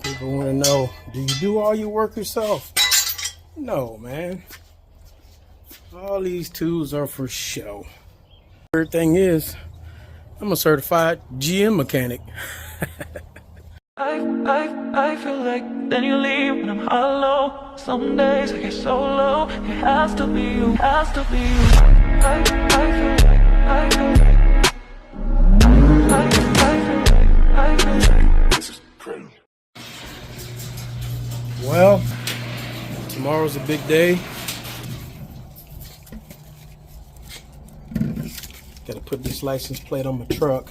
People want to know, do you do all your work yourself? No, man. All these tools are for show. Third thing is, I'm a certified GM mechanic. I feel like then you leave when I'm hollow. Some days I get so low. It has to be you, has to be you. I feel like, I feel like, I feel like this is crazy. Well, tomorrow's a big day. Gotta put this license plate on my truck.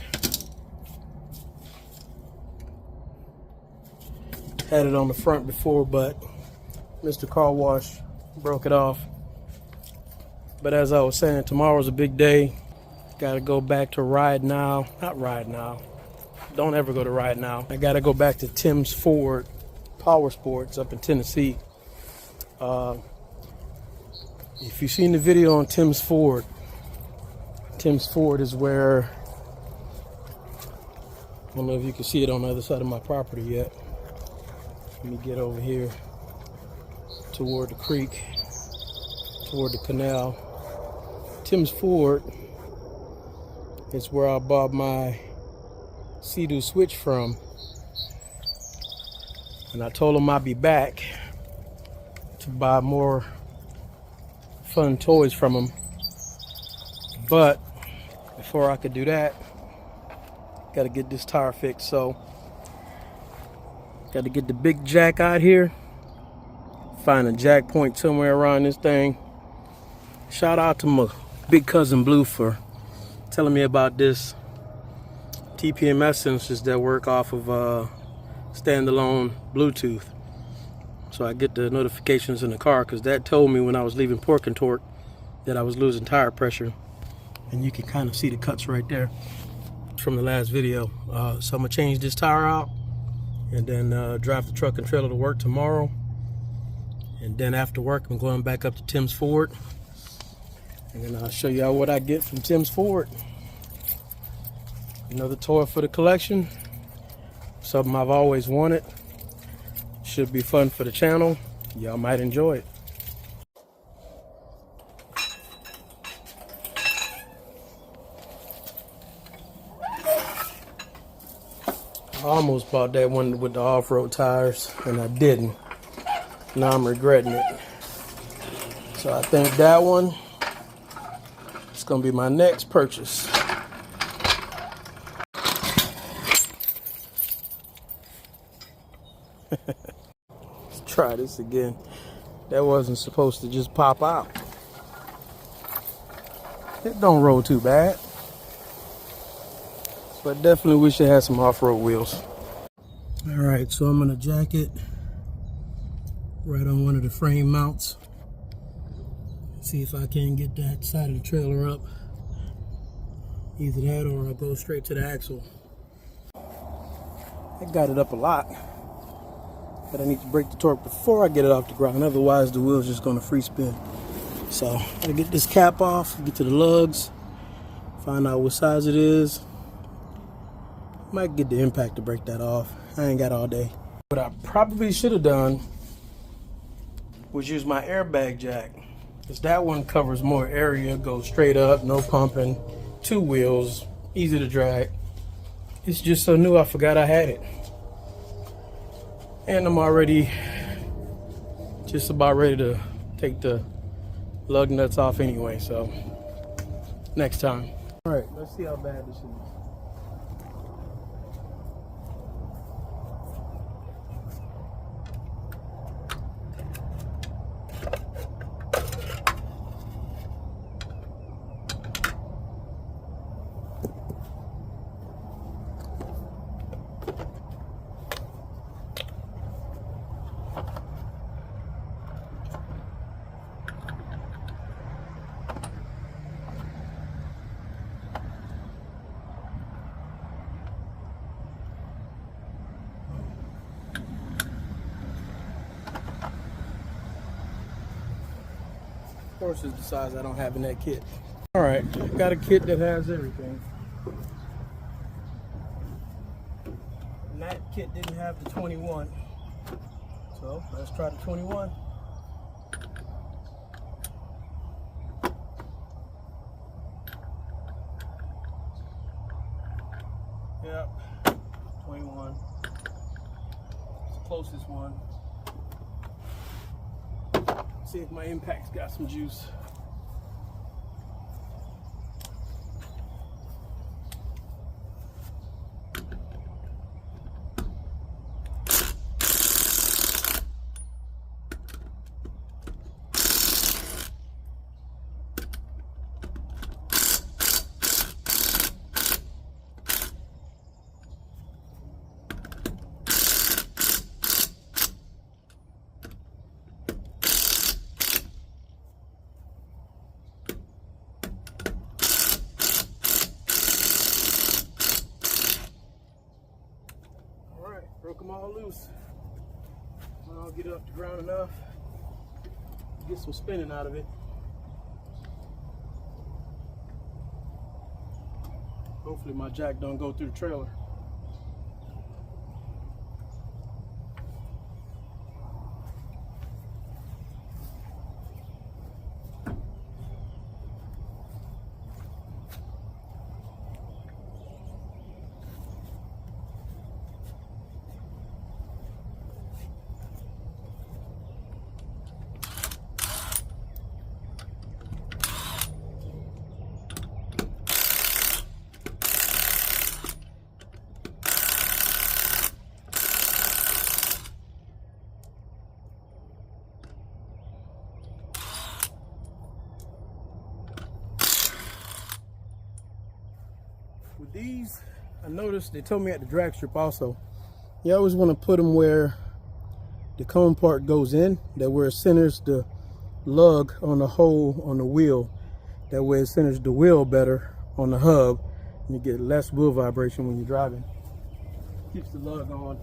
Had it on the front before, but Mr. Car Wash broke it off. But as I was saying, tomorrow's a big day. Gotta go back to Ride Now. Not Ride Now. Don't ever go to Ride Now. I gotta go back to Tim's Ford Power Sports up in Tennessee. If you've seen the video on Tim's Ford is where, I don't know if you can see it on the other side of my property yet. Let me get over here toward the creek, toward the canal. Tim's Ford is where I bought my Sea-Doo switch from. And I told him I'd be back to buy more fun toys from him. But before I could do that, got to get this tire fixed. So got to get the big jack out here, find a jack point somewhere around this thing. Shout out to my big cousin Blue for telling me about this TPMS sensors that work off of standalone Bluetooth. So I get the notifications in the car, because that told me when I was leaving Pork and Torque that I was losing tire pressure. And you can kind of see the cuts right there from the last video. So I'm gonna change this tire out and then drive the truck and trailer to work tomorrow. And then after work, I'm going back up to Tim's Ford. And then I'll show y'all what I get from Tim's Ford. Another toy for the collection. Something I've always wanted. Should be fun for the channel. Y'all might enjoy it. I almost bought that one with the off-road tires, and I didn't. Now I'm regretting it. So I think that one is going to be my next purchase. Let's try this again. That wasn't supposed to just pop out. It don't roll too bad. But definitely wish it had some off-road wheels. Alright, so I'm gonna jack it right on one of the frame mounts. See if I can get that side of the trailer up. Either that or I'll go straight to the axle. I got it up a lot, but I need to break the torque before I get it off the ground. Otherwise the wheel's just gonna free spin. So I'm gonna get this cap off, get to the lugs, find out what size it is. Might get the impact to break that off. I ain't got all day. What I probably should have done was use my airbag jack, because that one covers more area, goes straight up, no pumping, 2 wheels, easy to drag. It's just so new I forgot I had it. And I'm already just about ready to take the lug nuts off anyway, so next time. All right, let's see how bad this is. Of course, it's the size I don't have in that kit. All right, got a kit that has everything. And that kit didn't have the 21. So let's try the 21. Yep, 21. It's the closest one. See if my impact's got some juice. Broke them all loose. I'll get it up to ground enough to get some spinning out of it. Hopefully my jack don't go through the trailer. With these, I noticed they told me at the drag strip also, you always want to put them where the cone part goes in, that where it centers the lug on the hole on the wheel. That way it centers the wheel better on the hub, and you get less wheel vibration when you're driving. Keeps the lug on.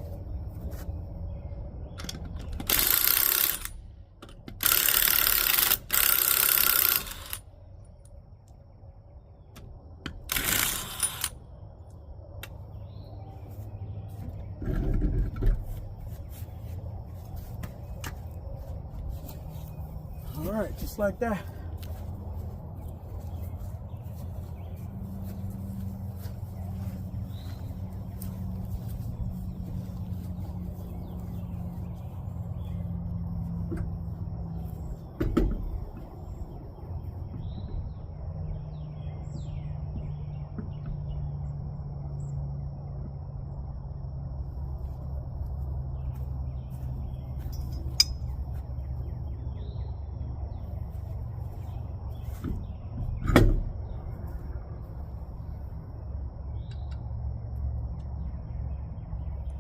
All right, just like that.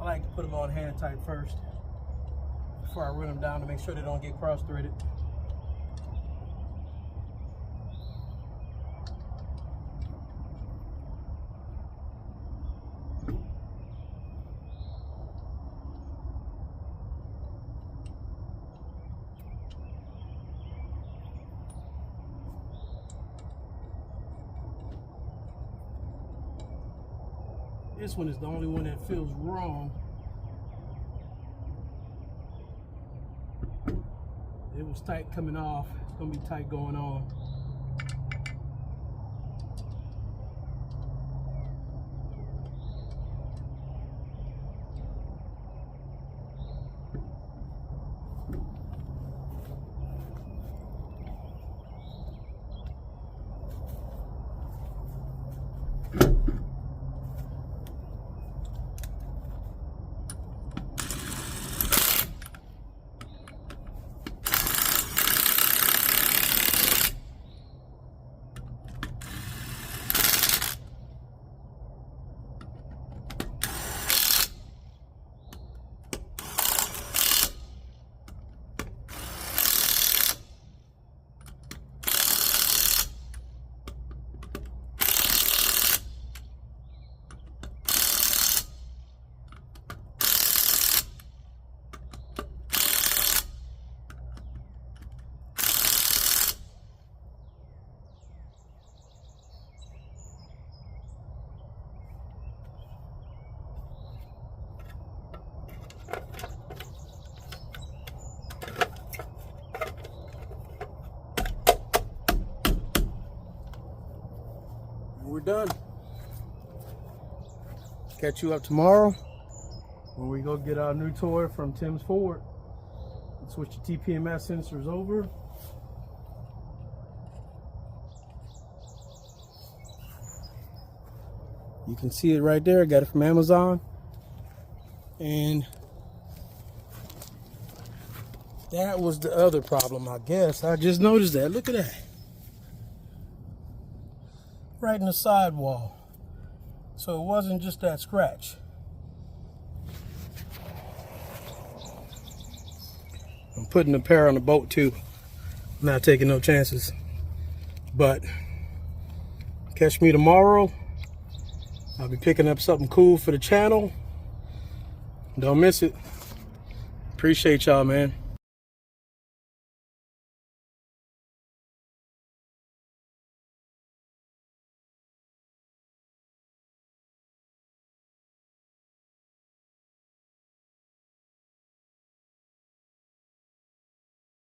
I like to put them on hand tight first before I run them down to make sure they don't get cross-threaded. This one is the only one that feels wrong. It was tight coming off. It's gonna be tight going on. we're done. Catch you up tomorrow when we go get our new toy from Tim's Ford. Switch the TPMS sensors over. You can see it right there. I got it from Amazon. And that was the other problem, I guess. I just noticed that. Look at that. Right in the sidewall. So it wasn't just that scratch. I'm putting the pair on the boat too. I'm not taking no chances. But catch me tomorrow. I'll be picking up something cool for the channel. Don't miss it. Appreciate y'all, man.